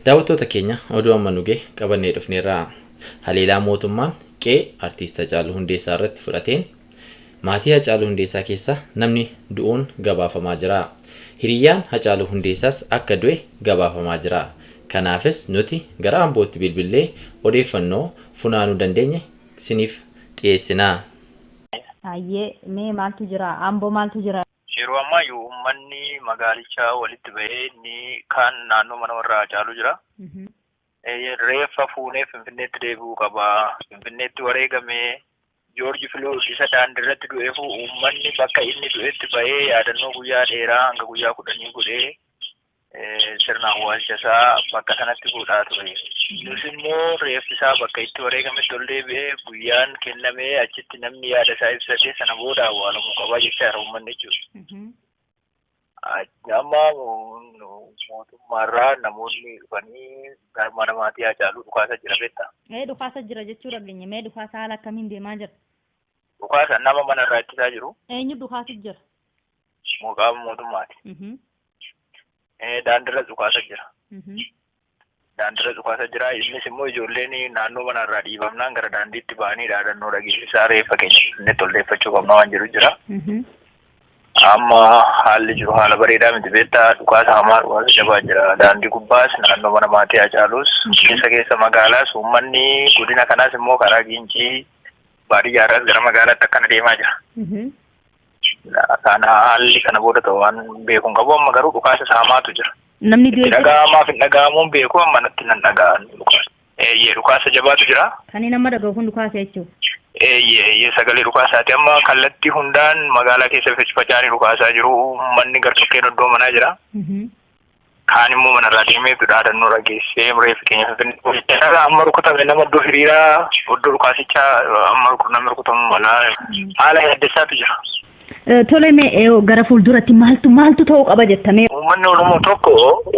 Daawwattoota keenya oduu amma nugee qabannee dhufneerraa haleelaa mootummaan qe'ee artiist Hacaaluu Hundeessaa irratti fudhateen maatii Hacaaluu Hundeessaa keessa namni du'uun gabaafamaa jira. Hiriyyaan Hacaaluu Hundeessaas akka du'e gabaafamaa jira. Kanaafis nuti gara Ambootti bilbilee odeeffannoo funaanuu dandeenye siniif dhiyeessinaa. Ayyee mee maaltu jira? Amboo maaltu jira? Yeroo ammaa uummanni magaalichaa walitti bahee ni kaan naannoo mana warraa Hacaaluu jira. Reeffa fuunee Finfinneetti deebi'uu qaba. Finfinneetti wareegamee Joorji Filoo isa daandii irratti du'eefu uummanni bakka inni du'etti bahee yaadannoo guyyaa dheeraa hanga guyyaa 10 godhee sirna awwaalcha isaa bakka sanatti godhaa ture. Nus immoo reeffi isaa bakka itti wareegametti ol deebi'ee guyyaan kennamee achitti namni yaada isaa ibsatee sana booda awwaalamuu qaba jechaadha uummanni jechuudha. Amma mootummaarraa namoonni dhufanii mana maatii Hacaaluu dhukaasa jira beektaa? Dhukaasa jira jechuu dhageenya. Mee dhukaasa haala akkamiin deemaa jira? Dhukaasa nama mana irraa ittisaa jiru. Eenyu dhukaasa jira? Qaama mootummaati. Daandiirra dhukaasa jira. Daandiirra dhukaasa jira. Innis immoo ijoolleen naannoo mana irraa dhiibamnaan gara daandiitti ba'anii dhaadannoo dhageessisaa reeffa keenya inni tolleeffachuu qabna waan jiru jira. Amma haalli jiru haala bareedaa miti beektaa dhukaasa hamaa dhukaasa jabaa jira. Daandii gubbaas naannoo mana maatii Hacaaluus keessa magaalaas uummanni godina kanaas immoo karaa Gincii baadiyyaarraas gara magaalaatti akkana deemaa jira. Kana haalli kana booda ta'u waan beekuun qabu amma garuu dhukaasa saamaatu jira. Namni du'e dhaga'amaaf hin dhaga'amuun beeku amma natti nan dhaga'an dhukaasa. Dhukaasa jabaatu jira. Kan nama dhaga'u kun dhukaasa jechuudha. Sagalee dhukaasaati amma kallattii hundaan magaalaa keessa faca'anii dhukaasaa jiru. Uummanni gartokkeen iddoo manaa jira. Kaan immoo manarraa deemee dhaadannoo dhageessee reeffi keenya Finfinnee amma rukutame nama iddoo hiriiraa iddoo dhukaasichaa amma namni rukutamu mala haala yaaddessaatu jira. Tole mee gara fuulduratti maaltu ta'uu qaba jettamee? Uummanni Oromoo tokko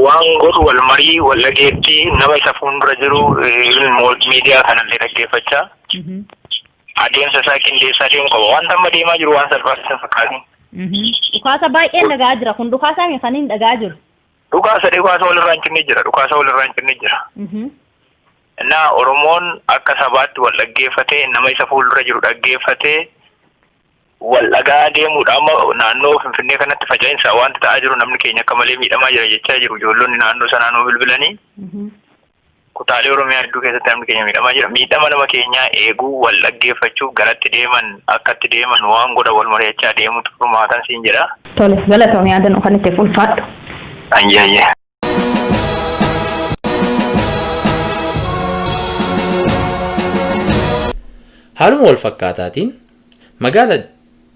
waan godhu wal marii wal dhageettii nama isa fuuldura jiru miidiyaa kanallee dhaggeeffachaa adeemsa isaa qindeessaa deemuu qaba. Wanta amma deemaa jiru waan salphaa isa fakkaatiin. Dhukaasa baay'een dhagaa jira. Kun dhukaasa meeqaniin dhagaa jiru? Dhukaasa walirraa hin cinne jira. Dhukaasa walirraa hin cinne jira. Innaa Oromoon akka sabaatti wal dhaggeeffatee nama isa fuuldura jiru dhaggeeffatee wal dhagaa deemuudha. Amma naannoo Finfinnee kanatti faca'insa wanta ta'aa jiru namni keenya akka malee miidhamaa jira jechaa jiru. Ijoollonni naannoo sanaa nuu bilbilanii kutaalee Oromiyaa hedduu keessatti namni keenya miidhamaa jira. Miidhama nama keenyaa eeguu wal dhaggeeffachuu garatti deeman akkatti deeman waan godha wal mari'achaa deemutu furmaatan siin jedha. Tole galatoomii yaadannoo kan itti ulfaadhu. Ayyaayye. Haaluma wal fakkaataatiin magaala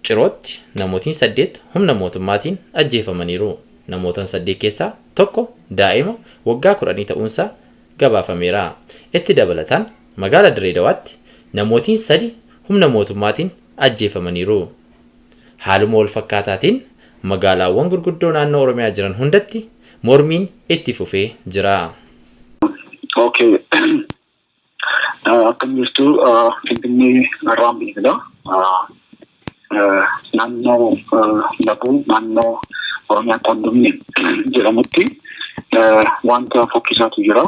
Cirootti namootiin 8 humna mootummaatiin ajjeefamaniiru. Namootan 8 keessaa tokko daa'ima waggaa 10 ta'uunsaa gabaafameera. Itti dabalataan magaala Direedawaatti namootiin 3 humna mootummaatiin ajjeefamaniiru. Haaluma wal fakkaataatiin magaalaawwan gurguddoo naannoo Oromiyaa jiran hundatti mormiin itti fufee jira. Okay. Akkam jirtu Finfinnee irraan beekna. Naannoo Labuu naannoo Oromiyaa kondominiyeem jedhamutti wanta fokkisaatu jira.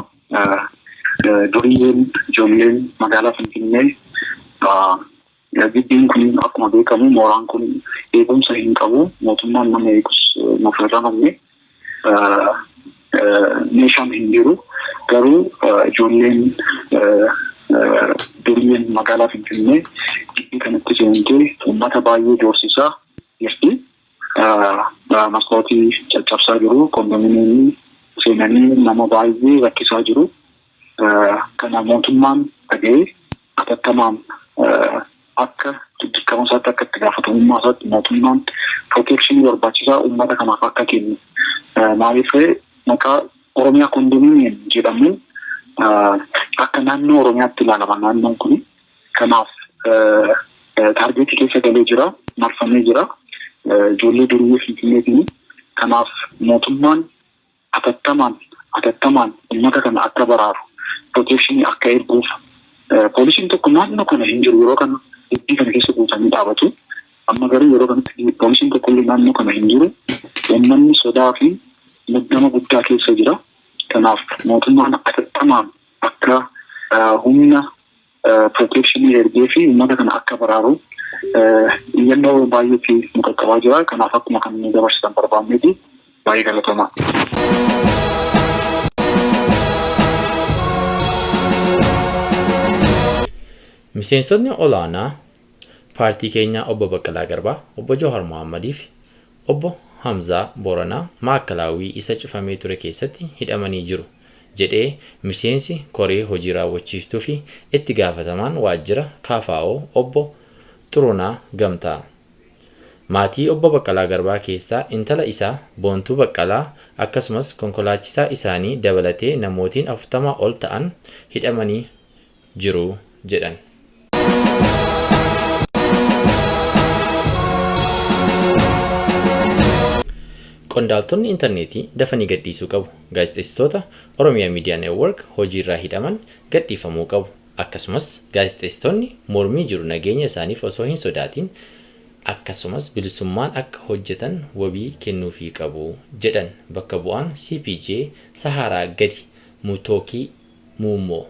Duriyyeen ijoolleen magaalaa Finfinnee giddiin kun akkuma beekamu mooraan kun eegumsa hin qabu. Mootummaan nama eegus ofirraa namne meeshaan hin jiru. Garuu ijoolleen duriyyeen magaalaa Finfinnee giddii kanatti seentee uummata baay'ee doorsisaa jirti. Maskootii caccabsaa jiru. Kondominiyeemii seenanii nama baay'ee rakkisaa jiru. Kana mootummaan dhaga'ee atattamaan akka dirqama isaatti akka itti gaafatamummaa isaatti mootummaan proteekshinii barbaachisaa uummata kanaaf akka kennu. Maaliif maqaa Oromiyaa kondominiyeem jedhamu akka naannoo Oromiyaatti ilaalama naannoon kun. Kanaaf taargeetii keessa galee jira, marfamee jira. Ijoollee duriyyee Finfinneetiin. Kanaaf mootummaan atattamaan uummata kana akka baraaru, proteekshinii akka erguuf. Poolisiin tokko naannoo kana hin jiru yeroo kana giddii kana keessa guutanii dhaabatu. Amma garuu yeroo kanatti poolisiin tokko illee naannoo kana hin jiru. Uummanni sodaa fi muddama guddaa keessa jira. Kanaaf mootummaan atattamaan akka humna protection ergee fi uummata kana akka baraaru iyyannoo baay'eetti nu qaqqabaa jira. Kanaaf akkuma kan inni dabarsan barbaanneeti baay'ee galatoomaa. Miseensonni olaanaa paartii keenyaa obbo Baqqalaa Garbaa, obbo Jawhar Mohammadii fi obbo Hamzaa Booranaa maakalaawwii isa cufamee ture keessatti hidhamanii jiru jedhee miseensi koree hojii raawwachiistuu fi itti gaafatamaan waajjira KFO obbo Xurunaa Gamtaa. Maatii obbo Baqqalaa Garbaa keessaa intala isaa Boontuu Baqqalaa akkasumas konkolaachisaa isaanii dabalatee namootiin 40 ol ta'an hidhamanii jiru jedhan. Qondaaltonni intarneetii dafanii gadhiisuu qabu. Gaazexeessitoota Oromiyaa Miidiyaa Neetwork hojii irraa hidhaman gadhiifamuu qabu. Akkasumas gaazexeessitoonni mormii jiru nageenya isaaniif osoo hin sodaatin akkasumas bilisummaan akka hojjetan wabii kennuufii qabu jedhan bakka bu'aan CPJ Saharaa Gadi Mutookii Muummoo.